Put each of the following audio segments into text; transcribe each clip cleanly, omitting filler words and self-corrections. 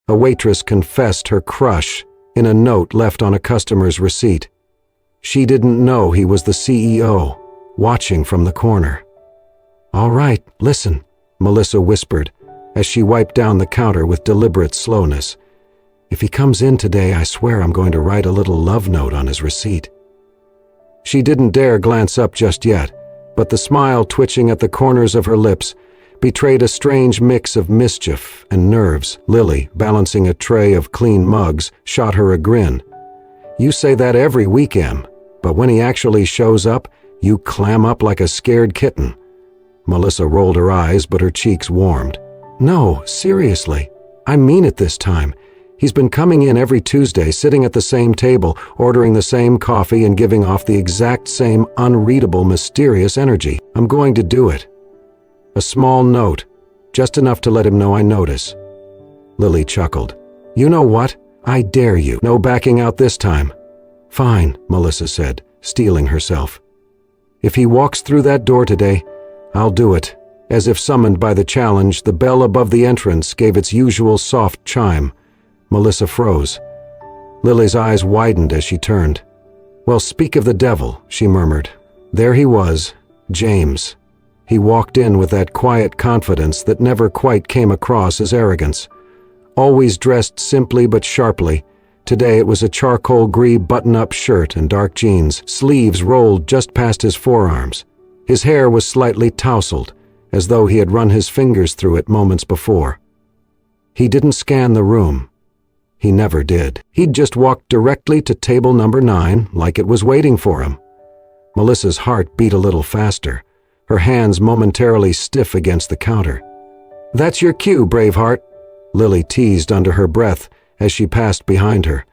A waitress confessed her crush in a note left on a customer's receipt. She didn't know he was the CEO, watching from the corner. "All right, listen," Melissa whispered, as she wiped down the counter with deliberate slowness. "If he comes in today, I swear I'm going to write a little love note on his receipt." She didn't dare glance up just yet, but the smile twitching at the corners of her lips betrayed a strange mix of mischief and nerves. Lily, balancing a tray of clean mugs, shot her a grin. "You say that every week, Em, but when he actually shows up, you clam up like a scared kitten." Melissa rolled her eyes, but her cheeks warmed. "No, seriously. I mean it this time. He's been coming in every Tuesday, sitting at the same table, ordering the same coffee and giving off the exact same unreadable, mysterious energy. I'm going to do it. A small note, just enough to let him know I notice." Lily chuckled. "You know what? I dare you. No backing out this time." "Fine," Melissa said, steeling herself. "If he walks through that door today, I'll do it." As if summoned by the challenge, the bell above the entrance gave its usual soft chime. Melissa froze. Lily's eyes widened as she turned. "Well, speak of the devil," she murmured. There he was, James. He walked in with that quiet confidence that never quite came across as arrogance. Always dressed simply but sharply, today it was a charcoal gray button-up shirt and dark jeans, sleeves rolled just past his forearms. His hair was slightly tousled, as though he had run his fingers through it moments before. He didn't scan the room. He never did. He'd just walked directly to table number 9, like it was waiting for him. Melissa's heart beat a little faster, her hands momentarily stiff against the counter. "That's your cue, Braveheart," Lily teased under her breath as she passed behind her.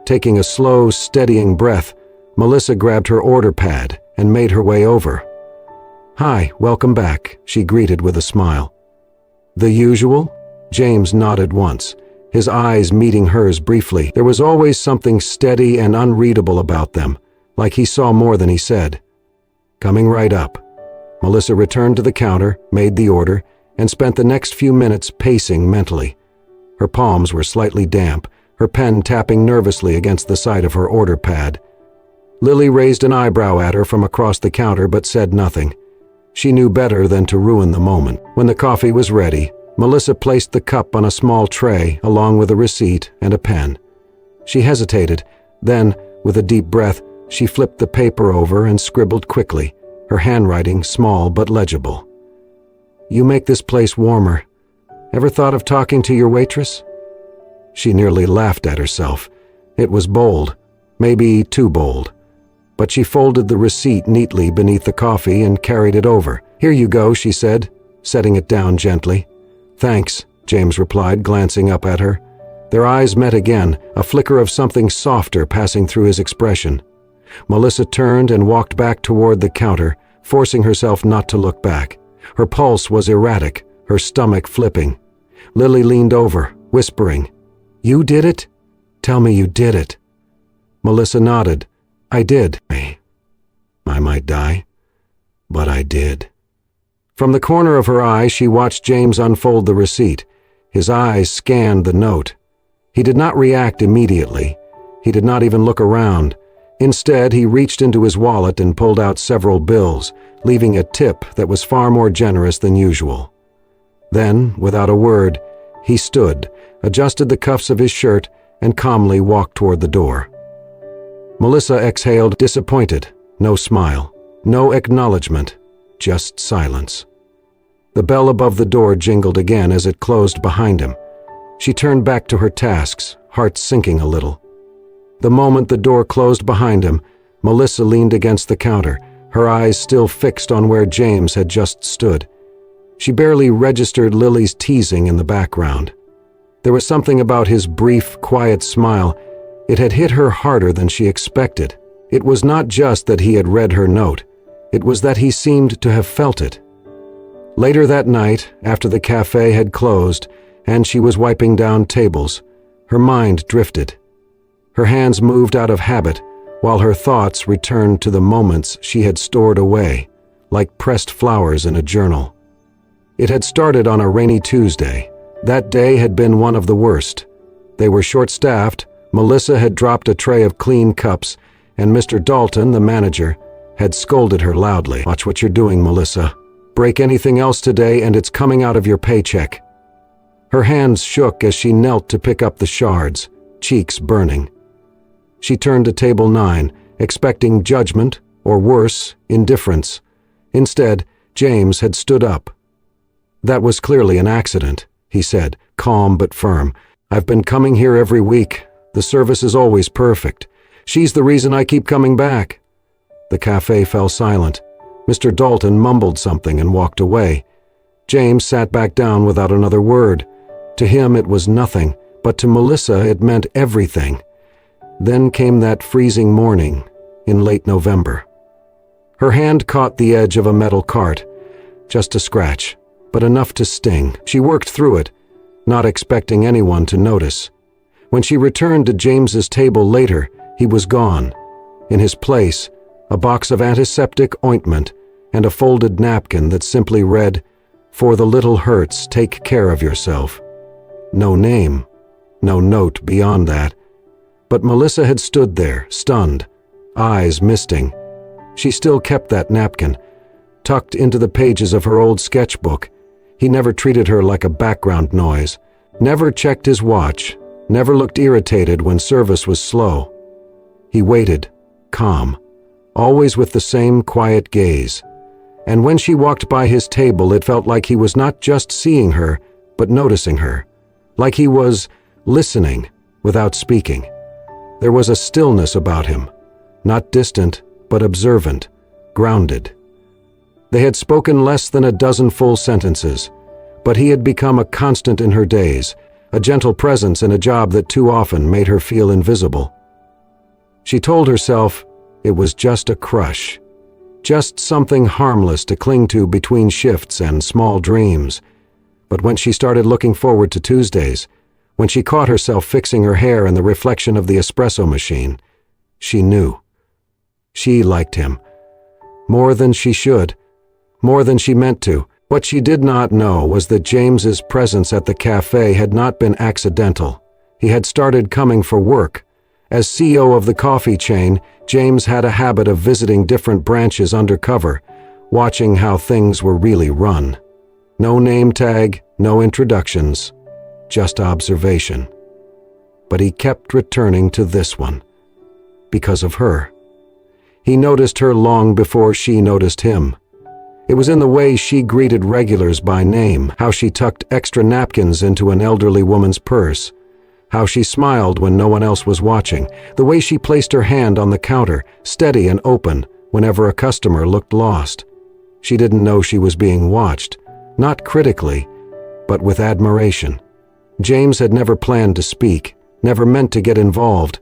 Taking a slow, steadying breath, Melissa grabbed her order pad and made her way over. "Hi, welcome back," she greeted with a smile. "The usual?" James nodded once, his eyes meeting hers briefly. There was always something steady and unreadable about them, like he saw more than he said. "Coming right up." Melissa returned to the counter, made the order, and spent the next few minutes pacing mentally. Her palms were slightly damp, her pen tapping nervously against the side of her order pad. Lily raised an eyebrow at her from across the counter but said nothing. She knew better than to ruin the moment. When the coffee was ready, Melissa placed the cup on a small tray along with a receipt and a pen. She hesitated, then, with a deep breath, she flipped the paper over and scribbled quickly, her handwriting small but legible. "You make this place warmer. Ever thought of talking to your waitress?" She nearly laughed at herself. It was bold, maybe too bold. But she folded the receipt neatly beneath the coffee and carried it over. "Here you go," she said, setting it down gently. "Thanks," James replied, glancing up at her. Their eyes met again, a flicker of something softer passing through his expression. Melissa turned and walked back toward the counter, forcing herself not to look back. Her pulse was erratic, her stomach flipping. Lily leaned over, whispering, "You did it? Tell me you did it." Melissa nodded. "I did. I might die, but I did." From the corner of her eye, she watched James unfold the receipt. His eyes scanned the note. He did not react immediately. He did not even look around. Instead, he reached into his wallet and pulled out several bills, leaving a tip that was far more generous than usual. Then, without a word, he stood, adjusted the cuffs of his shirt, and calmly walked toward the door. Melissa exhaled, disappointed. No smile, no acknowledgement, just silence. The bell above the door jingled again as it closed behind him. She turned back to her tasks, heart sinking a little. The moment the door closed behind him, Melissa leaned against the counter, her eyes still fixed on where James had just stood. She barely registered Lily's teasing in the background. There was something about his brief, quiet smile. It had hit her harder than she expected. It was not just that he had read her note. It was that he seemed to have felt it. Later that night, after the cafe had closed and she was wiping down tables, her mind drifted. Her hands moved out of habit, while her thoughts returned to the moments she had stored away, like pressed flowers in a journal. It had started on a rainy Tuesday, That day had been one of the worst. They were short-staffed, Melissa had dropped a tray of clean cups, and Mr. Dalton, the manager, had scolded her loudly. "Watch what you're doing, Melissa. Break anything else today and it's coming out of your paycheck." Her hands shook as she knelt to pick up the shards, cheeks burning. She turned to table 9, expecting judgment, or worse, indifference. Instead, James had stood up. "That was clearly an accident," he said, calm but firm. "I've been coming here every week. The service is always perfect. She's the reason I keep coming back." The cafe fell silent. Mr. Dalton mumbled something and walked away. James sat back down without another word. To him it was nothing, but to Melissa it meant everything. Then came that freezing morning in late November. Her hand caught the edge of a metal cart. Just a scratch, but enough to sting. She worked through it, not expecting anyone to notice. When she returned to James's table later, he was gone. In his place, a box of antiseptic ointment and a folded napkin that simply read, "For the little hurts, take care of yourself." No name, no note beyond that. But Melissa had stood there, stunned, eyes misting. She still kept that napkin, tucked into the pages of her old sketchbook. He never treated her like a background noise, never checked his watch, never looked irritated when service was slow. He waited, calm, always with the same quiet gaze. And when she walked by his table, it felt like he was not just seeing her, but noticing her. Like he was listening without speaking. There was a stillness about him, not distant, but observant, grounded. They had spoken less than a dozen full sentences, but he had become a constant in her days, a gentle presence in a job that too often made her feel invisible. She told herself it was just a crush, just something harmless to cling to between shifts and small dreams. But when she started looking forward to Tuesdays, when she caught herself fixing her hair in the reflection of the espresso machine, she knew. She liked him. More than she should. More than she meant to. What she did not know was that James's presence at the cafe had not been accidental. He had started coming for work. As CEO of the coffee chain, James had a habit of visiting different branches undercover, watching how things were really run. No name tag, no introductions, just observation. But he kept returning to this one. Because of her. He noticed her long before she noticed him. It was in the way she greeted regulars by name, how she tucked extra napkins into an elderly woman's purse, how she smiled when no one else was watching, the way she placed her hand on the counter, steady and open, whenever a customer looked lost. She didn't know she was being watched, not critically, but with admiration. James had never planned to speak, never meant to get involved,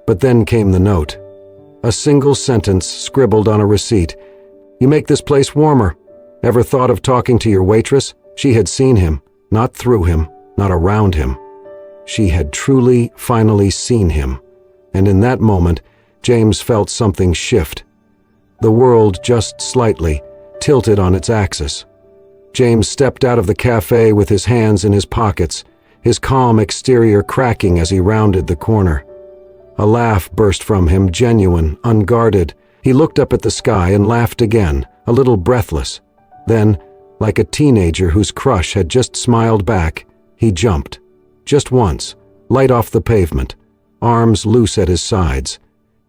but then came the note. A single sentence scribbled on a receipt. "You make this place warmer. Ever thought of talking to your waitress?" She had seen him, not through him, not around him. She had truly, finally seen him, and in that moment, James felt something shift. The world just slightly tilted on its axis. James stepped out of the cafe with his hands in his pockets, his calm exterior cracking as he rounded the corner. A laugh burst from him, genuine, unguarded. He looked up at the sky and laughed again, a little breathless. Then, like a teenager whose crush had just smiled back, he jumped. Just once, light off the pavement, arms loose at his sides.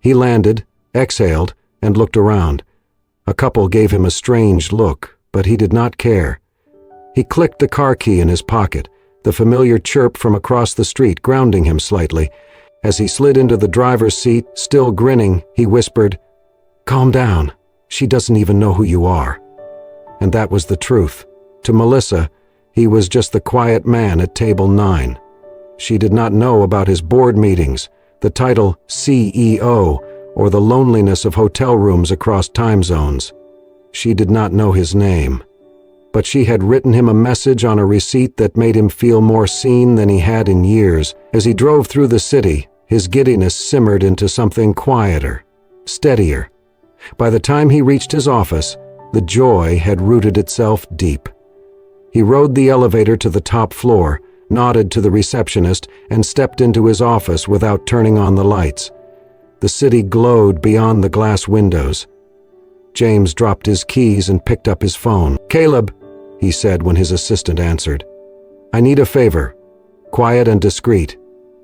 He landed, exhaled, and looked around. A couple gave him a strange look, but he did not care. He clicked the car key in his pocket, the familiar chirp from across the street grounding him slightly. As he slid into the driver's seat, still grinning, he whispered, "Calm down. She doesn't even know who you are." And that was the truth. To Melissa, he was just the quiet man at table 9. She did not know about his board meetings, the title CEO, or the loneliness of hotel rooms across time zones. She did not know his name. But she had written him a message on a receipt that made him feel more seen than he had in years. As he drove through the city, his giddiness simmered into something quieter, steadier. By the time he reached his office, the joy had rooted itself deep. He rode the elevator to the top floor, nodded to the receptionist, and stepped into his office without turning on the lights. The city glowed beyond the glass windows. James dropped his keys and picked up his phone. "Caleb," he said when his assistant answered. "I need a favor. Quiet and discreet."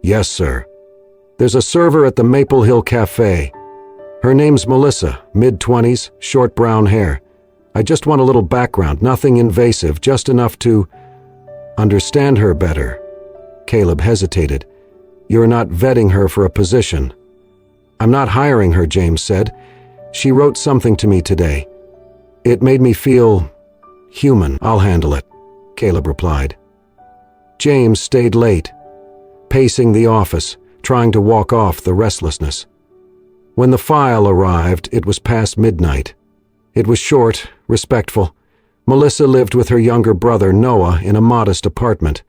"Yes, sir." "There's a server at the Maple Hill Cafe. Her name's Melissa, mid-20s, short brown hair. I just want a little background, nothing invasive, just enough to understand her better." Caleb hesitated. "You're not vetting her for a position." "I'm not hiring her," James said. "She wrote something to me today. It made me feel human." "I'll handle it," Caleb replied. James stayed late, pacing the office, trying to walk off the restlessness. When the file arrived, it was past midnight. It was short, respectful. Melissa lived with her younger brother, Noah, in a modest apartment.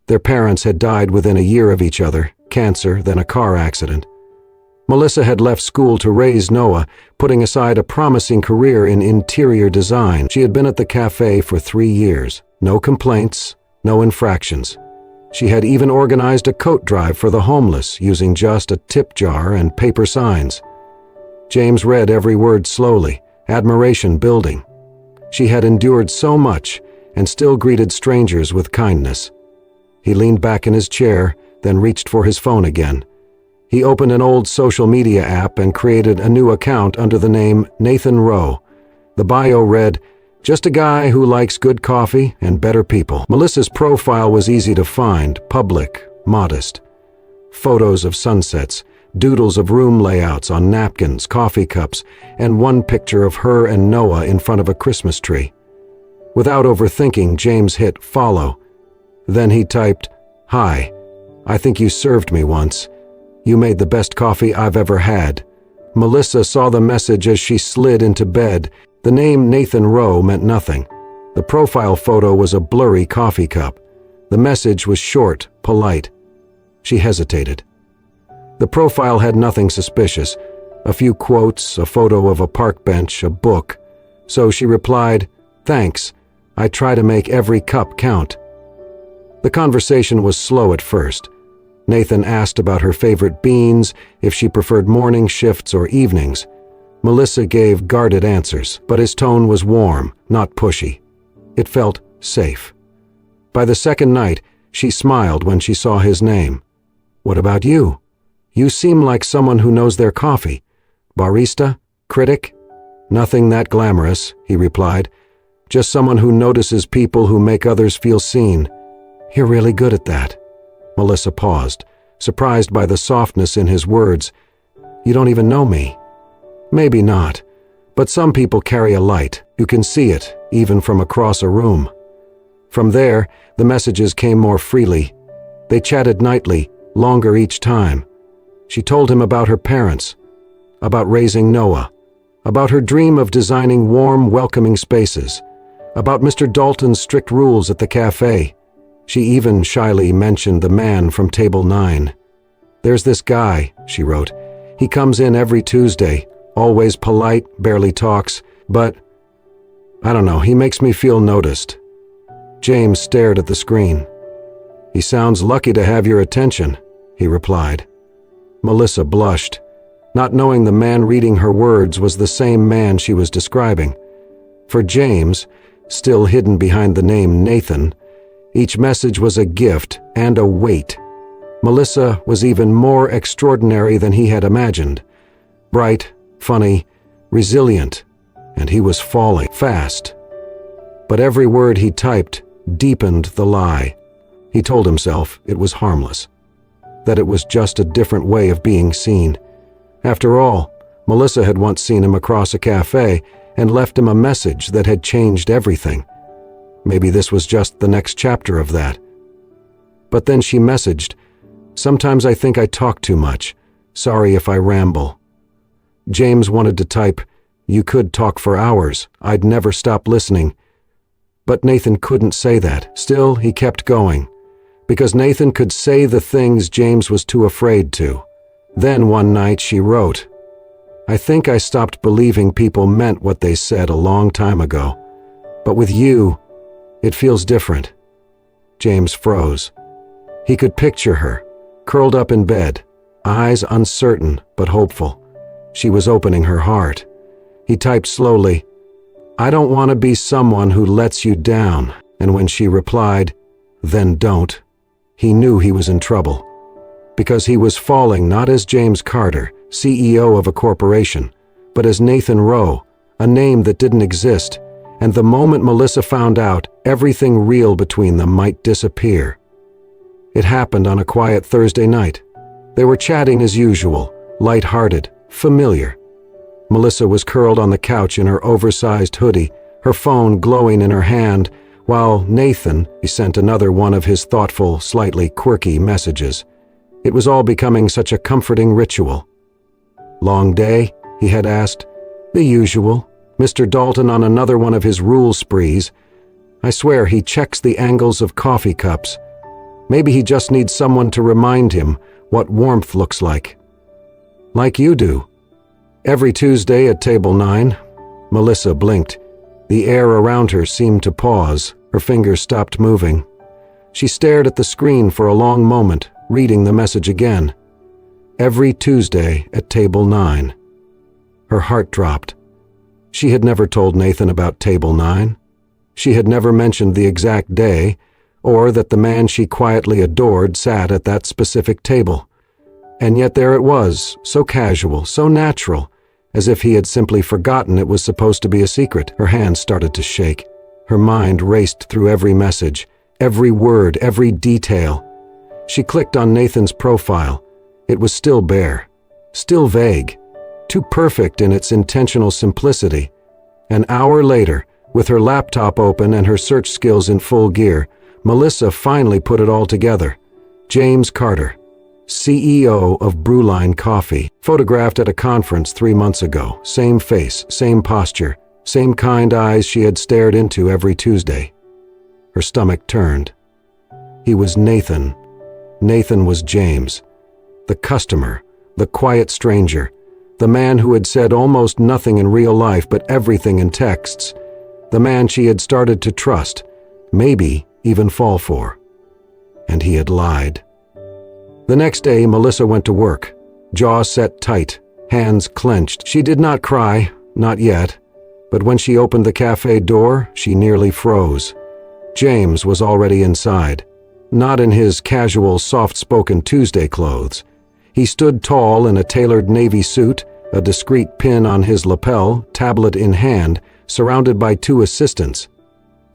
Their parents had died within a year of each other, cancer, then a car accident. Melissa had left school to raise Noah, putting aside a promising career in interior design. She had been at the cafe for 3 years. No complaints, no infractions. She had even organized a coat drive for the homeless, using just a tip jar and paper signs. James read every word slowly, admiration building. She had endured so much and still greeted strangers with kindness. He leaned back in his chair, then reached for his phone again. He opened an old social media app and created a new account under the name Nathan Rowe. The bio read, "Just a guy who likes good coffee and better people." Melissa's profile was easy to find, public, modest. Photos of sunsets, doodles of room layouts on napkins, coffee cups, and one picture of her and Noah in front of a Christmas tree. Without overthinking, James hit follow. Then he typed, "Hi, I think you served me once. You made the best coffee I've ever had." Melissa saw the message as she slid into bed. The name Nathan Rowe meant nothing. The profile photo was a blurry coffee cup. The message was short, polite. She hesitated. The profile had nothing suspicious. A few quotes, a photo of a park bench, a book. So she replied, "Thanks. I try to make every cup count." The conversation was slow at first. Nathan asked about her favorite beans, if she preferred morning shifts or evenings. Melissa gave guarded answers, but his tone was warm, not pushy. It felt safe. By the second night, she smiled when she saw his name. "What about you? You seem like someone who knows their coffee. Barista? Critic?" "Nothing that glamorous," he replied. "Just someone who notices people who make others feel seen." "You're really good at that." Melissa paused, surprised by the softness in his words. "You don't even know me." "Maybe not, but some people carry a light. You can see it, even from across a room." From there, the messages came more freely. They chatted nightly, longer each time. She told him about her parents, about raising Noah, about her dream of designing warm, welcoming spaces, about Mr. Dalton's strict rules at the cafe. She even shyly mentioned the man from Table 9. "There's this guy," she wrote. "He comes in every Tuesday, always polite, barely talks, but I don't know, he makes me feel noticed." James stared at the screen. "He sounds lucky to have your attention," he replied. Melissa blushed, not knowing the man reading her words was the same man she was describing. For James, still hidden behind the name Nathan, each message was a gift and a weight. Melissa was even more extraordinary than he had imagined. Bright, funny, resilient, and he was falling fast. But every word he typed deepened the lie. He told himself it was harmless, that it was just a different way of being seen. After all, Melissa had once seen him across a cafe and left him a message that had changed everything. Maybe this was just the next chapter of that. But then she messaged, "Sometimes I think I talk too much. Sorry if I ramble." James wanted to type, "You could talk for hours. I'd never stop listening." But Nathan couldn't say that. Still, he kept going, because Nathan could say the things James was too afraid to. Then one night she wrote, "I think I stopped believing people meant what they said a long time ago. But with you, it feels different." James froze. He could picture her, curled up in bed, eyes uncertain but hopeful. She was opening her heart. He typed slowly, "I don't want to be someone who lets you down," and when she replied, "Then don't," he knew he was in trouble. Because he was falling not as James Carter, CEO of a corporation, but as Nathan Rowe, a name that didn't exist, and the moment Melissa found out, everything real between them might disappear. It happened on a quiet Thursday night. They were chatting as usual, light-hearted, familiar. Melissa was curled on the couch in her oversized hoodie, her phone glowing in her hand, while Nathan sent another one of his thoughtful, slightly quirky messages. It was all becoming such a comforting ritual. "Long day?" he had asked. "The usual. Mr. Dalton on another one of his rule sprees. I swear he checks the angles of coffee cups. Maybe he just needs someone to remind him what warmth looks like." "Like you do." "Every Tuesday at table 9. Melissa blinked. The air around her seemed to pause. Her fingers stopped moving. She stared at the screen for a long moment, reading the message again. "Every Tuesday at table 9. Her heart dropped. She had never told Nathan about table 9. She had never mentioned the exact day, or that the man she quietly adored sat at that specific table. And yet there it was, so casual, so natural, as if he had simply forgotten it was supposed to be a secret. Her hands started to shake. Her mind raced through every message, every word, every detail. She clicked on Nathan's profile. It was still bare, still vague, too perfect in its intentional simplicity. An hour later, with her laptop open and her search skills in full gear, Melissa finally put it all together. James Carter, CEO of Brewline Coffee, photographed at a conference 3 months ago. Same face, same posture, same kind eyes she had stared into every Tuesday. Her stomach turned. He was Nathan. Nathan was James. The customer, the quiet stranger, the man who had said almost nothing in real life but everything in texts, the man she had started to trust, maybe even fall for. And he had lied. The next day, Melissa went to work, jaw set tight, hands clenched. She did not cry, not yet, but when she opened the cafe door, she nearly froze. James was already inside, not in his casual, soft-spoken Tuesday clothes. He stood tall in a tailored navy suit, a discreet pin on his lapel, tablet in hand, surrounded by 2 assistants.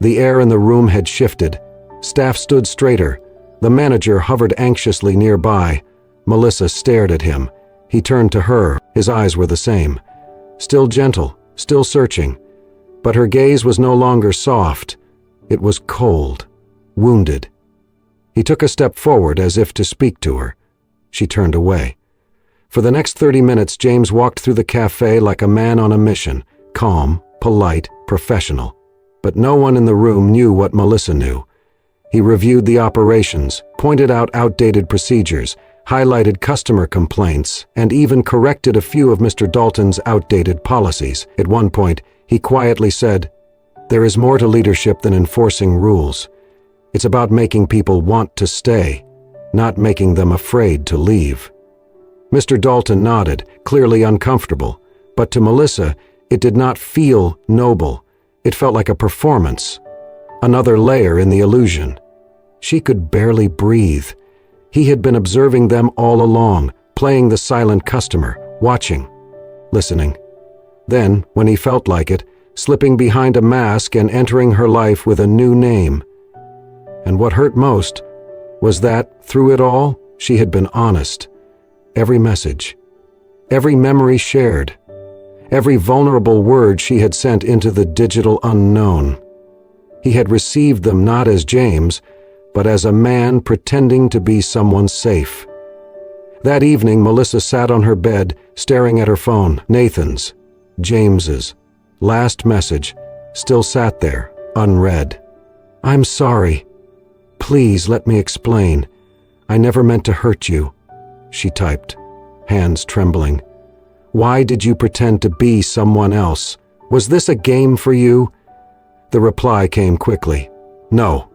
The air in the room had shifted. Staff stood straighter. The manager hovered anxiously nearby. Melissa stared at him. He turned to her. His eyes were the same. Still gentle, still searching. But her gaze was no longer soft. It was cold, wounded. He took a step forward as if to speak to her. She turned away. For the next 30 minutes, James walked through the cafe like a man on a mission, calm, polite, professional. But no one in the room knew what Melissa knew. He reviewed the operations, pointed out outdated procedures, highlighted customer complaints, and even corrected a few of Mr. Dalton's outdated policies. At one point, he quietly said, "There is more to leadership than enforcing rules. It's about making people want to stay, not making them afraid to leave." Mr. Dalton nodded, clearly uncomfortable, but to Melissa, it did not feel noble. It felt like a performance, another layer in the illusion. She could barely breathe. He had been observing them all along, playing the silent customer, watching, listening. Then, when he felt like it, slipping behind a mask and entering her life with a new name. And what hurt most was that, through it all, she had been honest. Every message, every memory shared, every vulnerable word she had sent into the digital unknown. He had received them not as James, but as a man pretending to be someone safe. That evening, Melissa sat on her bed, staring at her phone. Nathan's, James's, last message still sat there, unread. "I'm sorry. Please let me explain. I never meant to hurt you," she typed, hands trembling. "Why did you pretend to be someone else? Was this a game for you?" The reply came quickly. "No.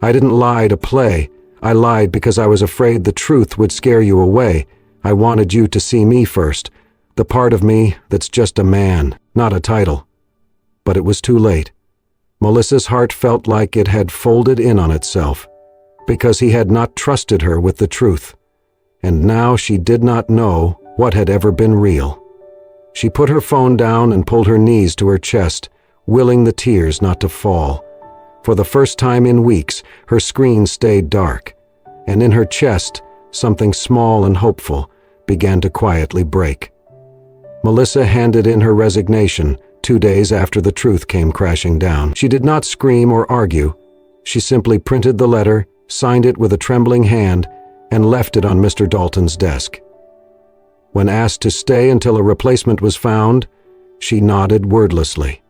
I didn't lie to play. I lied because I was afraid the truth would scare you away. I wanted you to see me first, the part of me that's just a man, not a title. But it was too late. Melissa's heart felt like it had folded in on itself, because he had not trusted her with the truth. And now she did not know what had ever been real. She put her phone down and pulled her knees to her chest, willing the tears not to fall. For the first time in weeks, her screen stayed dark, and in her chest, something small and hopeful began to quietly break. Melissa handed in her resignation 2 days after the truth came crashing down. She did not scream or argue. She simply printed the letter, signed it with a trembling hand, and left it on Mr. Dalton's desk. When asked to stay until a replacement was found, she nodded wordlessly.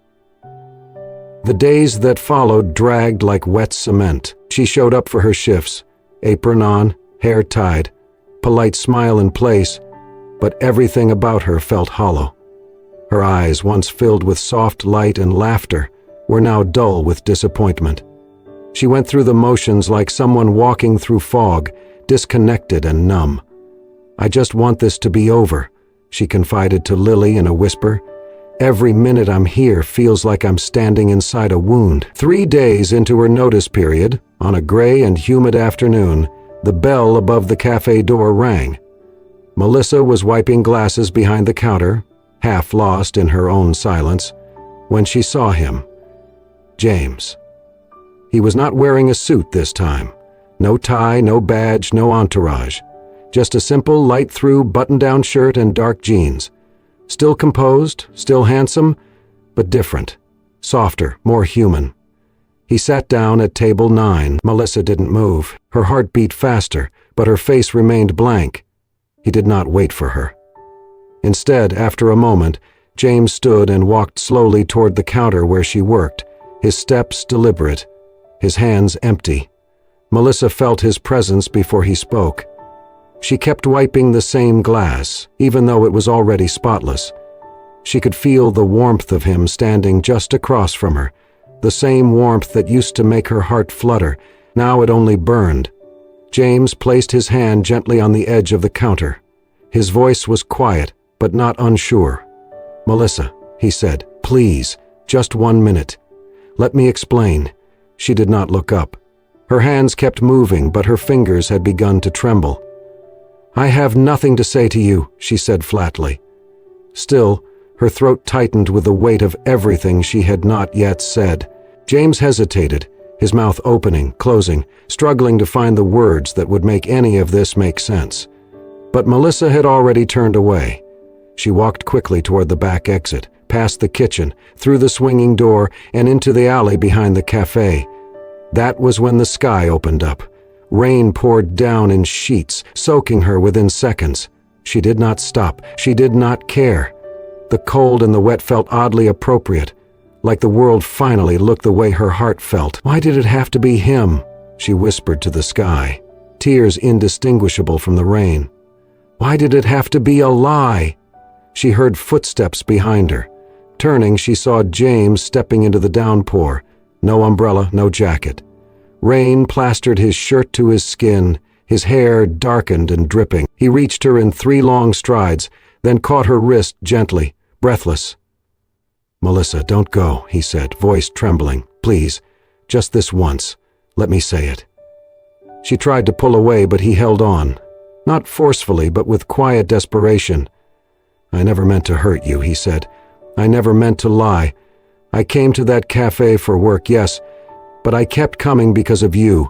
The days that followed dragged like wet cement. She showed up for her shifts, apron on, hair tied, polite smile in place, but everything about her felt hollow. Her eyes, once filled with soft light and laughter, were now dull with disappointment. She went through the motions like someone walking through fog, disconnected and numb. "I just want this to be over," she confided to Lily in a whisper. "Every minute I'm here feels like I'm standing inside a wound." 3 days into her notice period, on a gray and humid afternoon, the bell above the cafe door rang. Melissa was wiping glasses behind the counter, half lost in her own silence, when she saw him. James. He was not wearing a suit this time. No tie, no badge, no entourage. Just a simple, light-through, button-down shirt and dark jeans. Still composed, still handsome, but different. Softer, more human. He sat down at table 9. Melissa didn't move. Her heart beat faster, but her face remained blank. He did not wait for her. Instead, after a moment, James stood and walked slowly toward the counter where she worked, his steps deliberate, his hands empty. Melissa felt his presence before he spoke. She kept wiping the same glass, even though it was already spotless. She could feel the warmth of him standing just across from her, the same warmth that used to make her heart flutter. Now it only burned. James placed his hand gently on the edge of the counter. His voice was quiet, but not unsure. "Melissa," he said, "please, just 1 minute. Let me explain." She did not look up. Her hands kept moving, but her fingers had begun to tremble. "I have nothing to say to you," she said flatly. Still, her throat tightened with the weight of everything she had not yet said. James hesitated, his mouth opening, closing, struggling to find the words that would make any of this make sense. But Melissa had already turned away. She walked quickly toward the back exit, past the kitchen, through the swinging door, and into the alley behind the cafe. That was when the sky opened up. Rain poured down in sheets, soaking her within seconds. She did not stop. She did not care. The cold and the wet felt oddly appropriate, like the world finally looked the way her heart felt. "Why did it have to be him?" she whispered to the sky, tears indistinguishable from the rain. "Why did it have to be a lie?" She heard footsteps behind her. Turning, she saw James stepping into the downpour. No umbrella, no jacket. Rain plastered his shirt to his skin, his hair darkened and dripping. He reached her in 3 long strides, then caught her wrist gently, breathless. "Melissa, don't go," he said, voice trembling. "Please, just this once. Let me say it." She tried to pull away, but he held on. Not forcefully, but with quiet desperation. "I never meant to hurt you," he said. "I never meant to lie. I came to that cafe for work, yes, but I kept coming because of you.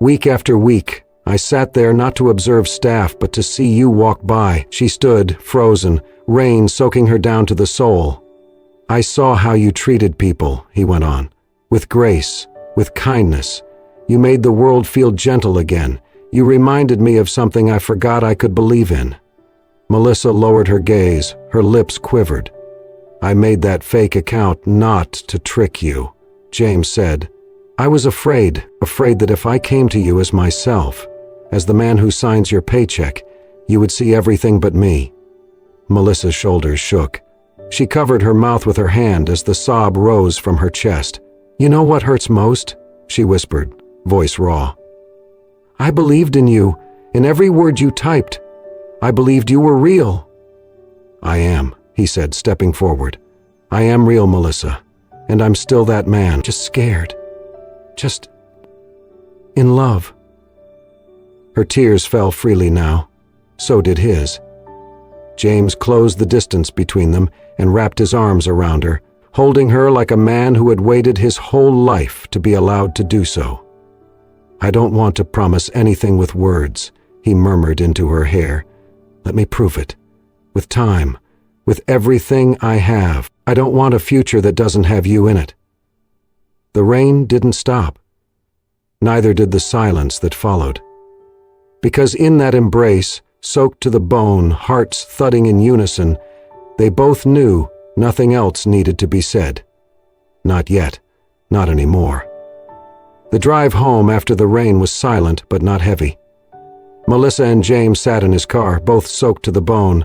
Week after week, I sat there not to observe staff, but to see you walk by." She stood, frozen, rain soaking her down to the soul. "I saw how you treated people," he went on. "With grace, with kindness. You made the world feel gentle again. You reminded me of something I forgot I could believe in." Melissa lowered her gaze, her lips quivered. "I made that fake account not to trick you," James said. "I was afraid that if I came to you as myself, as the man who signs your paycheck, you would see everything but me." Melissa's shoulders shook. She covered her mouth with her hand as the sob rose from her chest. "You know what hurts most?" she whispered, voice raw. I believed in you, in every word you typed. I believed you were real." "I am," he said, stepping forward. "I am real, Melissa, and I'm still that man, just scared. Just in love." Her tears fell freely now. So did his. James closed the distance between them and wrapped his arms around her, holding her like a man who had waited his whole life to be allowed to do so. "I don't want to promise anything with words," he murmured into her hair. "Let me prove it. With time, with everything I have. I don't want a future that doesn't have you in it." The rain didn't stop. Neither did the silence that followed. Because in that embrace, soaked to the bone, hearts thudding in unison, they both knew nothing else needed to be said. Not yet, not anymore. The drive home after the rain was silent but not heavy. Melissa and James sat in his car, both soaked to the bone,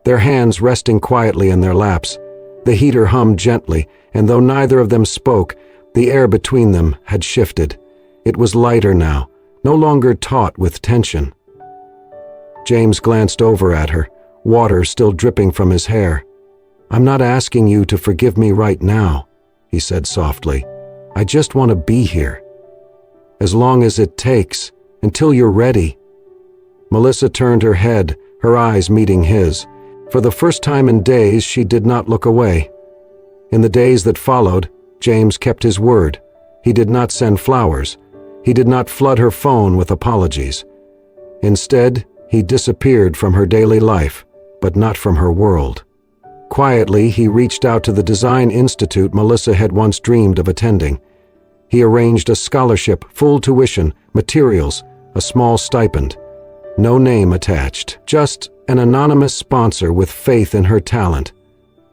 their hands resting quietly in their laps. The heater hummed gently, and though neither of them spoke, the air between them had shifted. It was lighter now, no longer taut with tension. James glanced over at her, water still dripping from his hair. "I'm not asking you to forgive me right now," he said softly. "I just want to be here. As long as it takes, until you're ready." Melissa turned her head, her eyes meeting his. For the first time in days, she did not look away. In the days that followed, James kept his word. He did not send flowers. He did not flood her phone with apologies. Instead, he disappeared from her daily life, but not from her world. Quietly, he reached out to the design institute Melissa had once dreamed of attending. He arranged a scholarship, full tuition, materials, a small stipend. No name attached, just an anonymous sponsor with faith in her talent.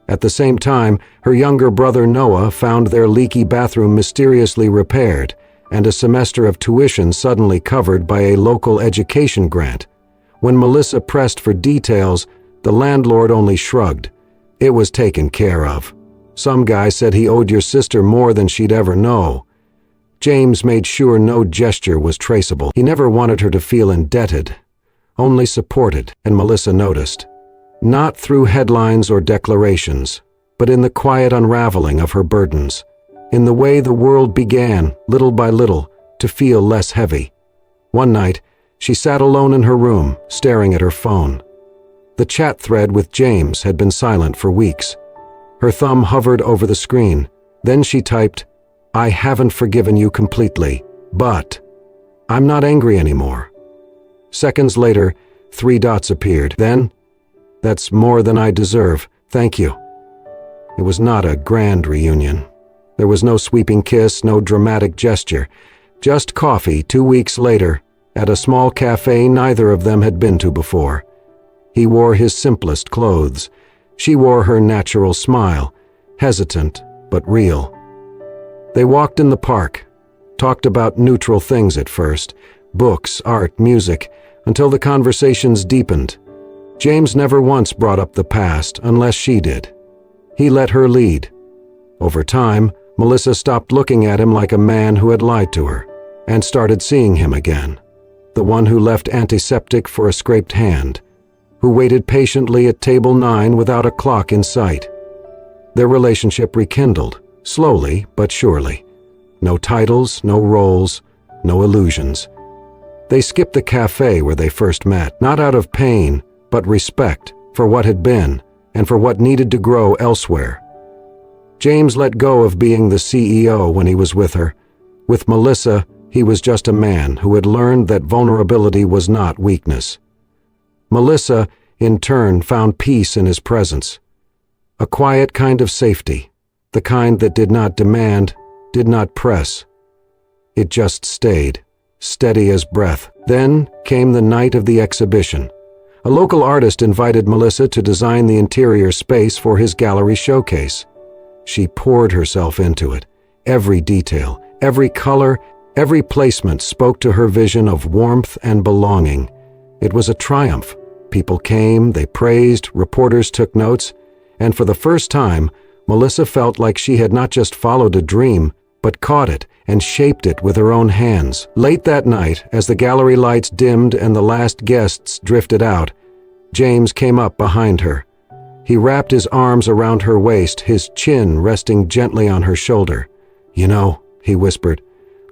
At the same time, her younger brother Noah found their leaky bathroom mysteriously repaired, and a semester of tuition suddenly covered by a local education grant. When Melissa pressed for details, the landlord only shrugged. It was taken care of. Some guy said he owed your sister more than she'd ever know. James made sure no gesture was traceable. He never wanted her to feel indebted, only supported, and Melissa noticed. Not through headlines or declarations, but in the quiet unraveling of her burdens, in the way the world began, little by little, to feel less heavy. One night, she sat alone in her room, staring at her phone. The chat thread with James had been silent for weeks. Her thumb hovered over the screen. Then she typed, "I haven't forgiven you completely, but I'm not angry anymore." Seconds later, 3 dots appeared. Then, "That's more than I deserve. Thank you." It was not a grand reunion. There was no sweeping kiss, no dramatic gesture. Just coffee 2 weeks later, at a small cafe neither of them had been to before. He wore his simplest clothes. She wore her natural smile, hesitant but real. They walked in the park, talked about neutral things at first, books, art, music, until the conversations deepened. James never once brought up the past unless she did. He let her lead. Over time, Melissa stopped looking at him like a man who had lied to her, and started seeing him again. The one who left antiseptic for a scraped hand, who waited patiently at table 9 without a clock in sight. Their relationship rekindled, slowly but surely. No titles, no roles, no illusions. They skipped the cafe where they first met, not out of pain, but respect for what had been and for what needed to grow elsewhere. James let go of being the CEO when he was with her. With Melissa, he was just a man who had learned that vulnerability was not weakness. Melissa, in turn, found peace in his presence. A quiet kind of safety, the kind that did not demand, did not press. It just stayed, steady as breath. Then came the night of the exhibition. A local artist invited Melissa to design the interior space for his gallery showcase. She poured herself into it. Every detail, every color, every placement spoke to her vision of warmth and belonging. It was a triumph. People came, they praised, reporters took notes, and for the first time, Melissa felt like she had not just followed a dream, but caught it and shaped it with her own hands. Late that night, as the gallery lights dimmed and the last guests drifted out, James came up behind her. He wrapped his arms around her waist, his chin resting gently on her shoulder. "You know," he whispered,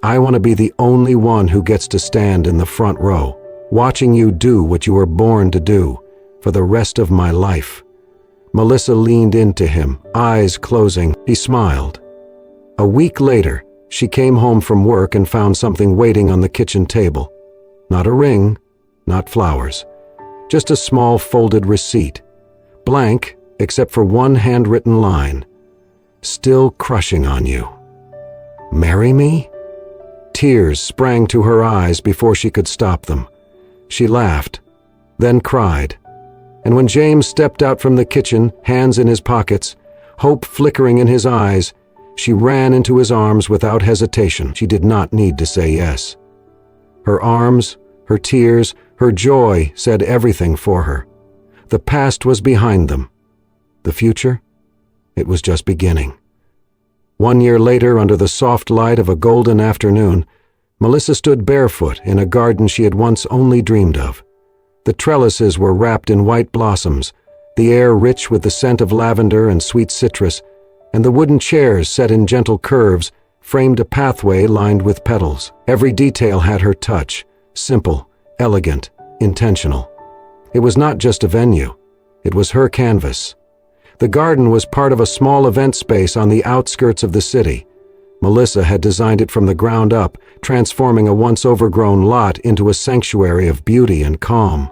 "I want to be the only one who gets to stand in the front row, watching you do what you were born to do, for the rest of my life." Melissa leaned into him, eyes closing. He smiled. A week later, she came home from work and found something waiting on the kitchen table. Not a ring, not flowers, just a small folded receipt. Blank, except for one handwritten line. "Still crushing on you. Marry me?" Tears sprang to her eyes before she could stop them. She laughed, then cried. And when James stepped out from the kitchen, hands in his pockets, hope flickering in his eyes, she ran into his arms without hesitation. She did not need to say yes. Her arms, her tears, her joy said everything for her. The past was behind them. The future? It was just beginning. 1 year later, under the soft light of a golden afternoon, Melissa stood barefoot in a garden she had once only dreamed of. The trellises were wrapped in white blossoms, the air rich with the scent of lavender and sweet citrus, and the wooden chairs set in gentle curves framed a pathway lined with petals. Every detail had her touch, simple, elegant, intentional. It was not just a venue, it was her canvas. The garden was part of a small event space on the outskirts of the city. Melissa had designed it from the ground up, transforming a once overgrown lot into a sanctuary of beauty and calm.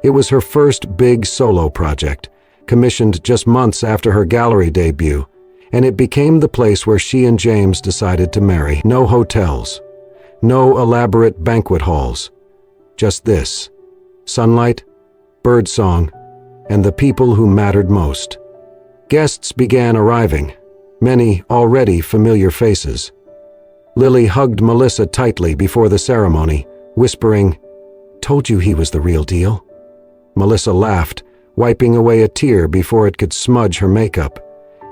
It was her first big solo project, commissioned just months after her gallery debut, and it became the place where she and James decided to marry. No hotels, no elaborate banquet halls, just this: sunlight, birdsong, and the people who mattered most. Guests began arriving, many already familiar faces. Lily hugged Melissa tightly before the ceremony, whispering, "Told you he was the real deal." Melissa laughed, wiping away a tear before it could smudge her makeup.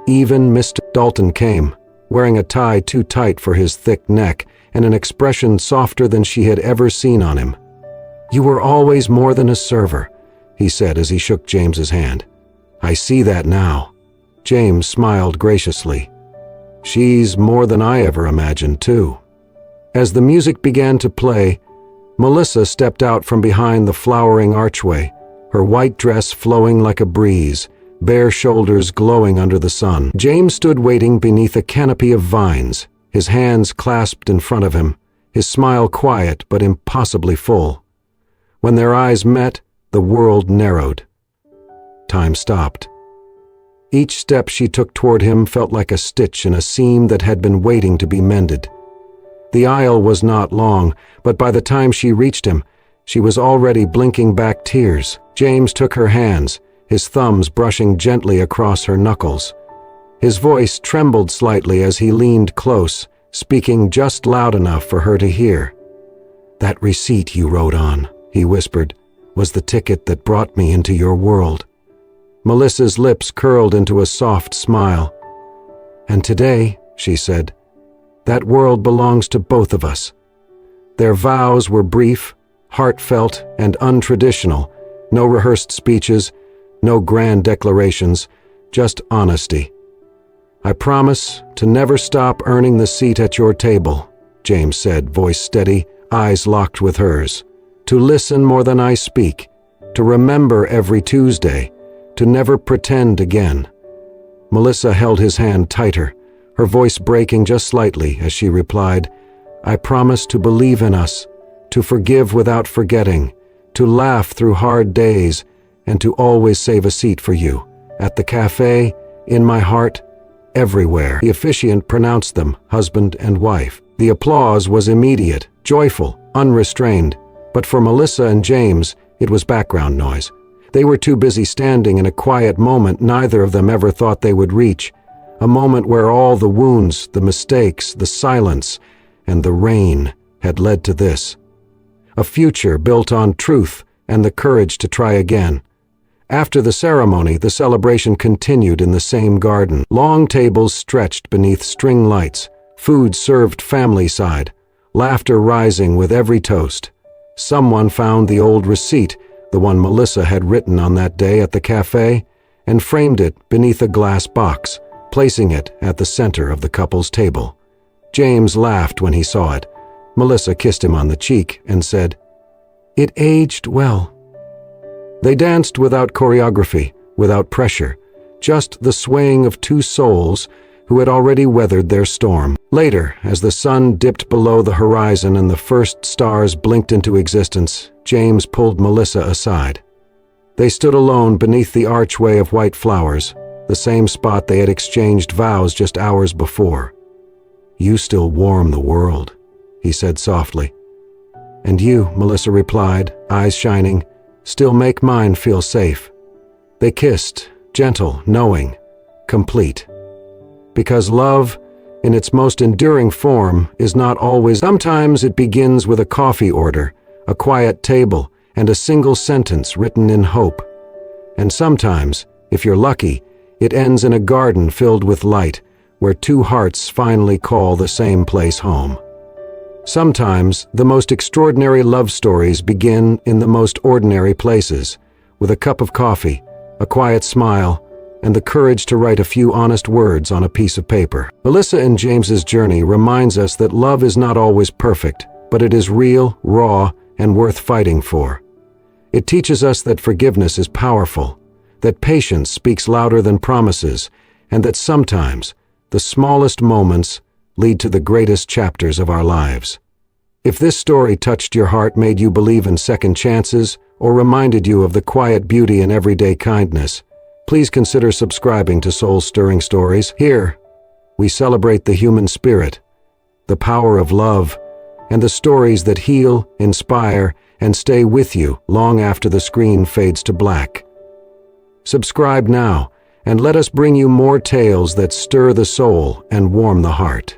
Even Mr. Dalton came, wearing a tie too tight for his thick neck and an expression softer than she had ever seen on him. "You were always more than a server," he said as he shook James's hand. "I see that now." James smiled graciously. "She's more than I ever imagined, too." As the music began to play, Melissa stepped out from behind the flowering archway, her white dress flowing like a breeze, bare shoulders glowing under the sun. James stood waiting beneath a canopy of vines, his hands clasped in front of him, his smile quiet but impossibly full. When their eyes met, the world narrowed. Time stopped. Each step she took toward him felt like a stitch in a seam that had been waiting to be mended. The aisle was not long, but by the time she reached him, she was already blinking back tears. James took her hands, his thumbs brushing gently across her knuckles. His voice trembled slightly as he leaned close, speaking just loud enough for her to hear. "That receipt you wrote on," he whispered, "was the ticket that brought me into your world." Melissa's lips curled into a soft smile. "And today," she said, "that world belongs to both of us." Their vows were brief, heartfelt, and untraditional. No rehearsed speeches, no grand declarations, just honesty. "I promise to never stop earning the seat at your table," James said, voice steady, eyes locked with hers. "To listen more than I speak, to remember every Tuesday, to never pretend again." Melissa held his hand tighter, her voice breaking just slightly as she replied, "I promise to believe in us, to forgive without forgetting, to laugh through hard days, and to always save a seat for you, at the cafe, in my heart, everywhere." The officiant pronounced them husband and wife. The applause was immediate, joyful, unrestrained, but for Melissa and James, it was background noise. They were too busy standing in a quiet moment neither of them ever thought they would reach, a moment where all the wounds, the mistakes, the silence, and the rain had led to this. A future built on truth and the courage to try again. After the ceremony, the celebration continued in the same garden. Long tables stretched beneath string lights, food served family side, laughter rising with every toast. Someone found the old receipt, the one Melissa had written on that day at the cafe, and framed it beneath a glass box, placing it at the center of the couple's table. James laughed when he saw it. Melissa kissed him on the cheek and said, "It aged well." They danced without choreography, without pressure, just the swaying of two souls who had already weathered their storm. Later, as the sun dipped below the horizon and the first stars blinked into existence, James pulled Melissa aside. They stood alone beneath the archway of white flowers, the same spot they had exchanged vows just hours before. "You still warm the world," he said softly. "And you," Melissa replied, eyes shining, "still make mine feel safe." They kissed, gentle, knowing, complete. Because love, in its most enduring form, is not always. Sometimes it begins with a coffee order, a quiet table, and a single sentence written in hope. And sometimes, if you're lucky, it ends in a garden filled with light, where two hearts finally call the same place home. Sometimes, the most extraordinary love stories begin in the most ordinary places, with a cup of coffee, a quiet smile, and the courage to write a few honest words on a piece of paper. Melissa and James's journey reminds us that love is not always perfect, but it is real, raw, and worth fighting for. It teaches us that forgiveness is powerful, that patience speaks louder than promises, and that sometimes the smallest moments lead to the greatest chapters of our lives. If this story touched your heart, made you believe in second chances, or reminded you of the quiet beauty in everyday kindness, please consider subscribing to Soul-Stirring Stories. Here, we celebrate the human spirit, the power of love, and the stories that heal, inspire, and stay with you long after the screen fades to black. Subscribe now, and let us bring you more tales that stir the soul and warm the heart.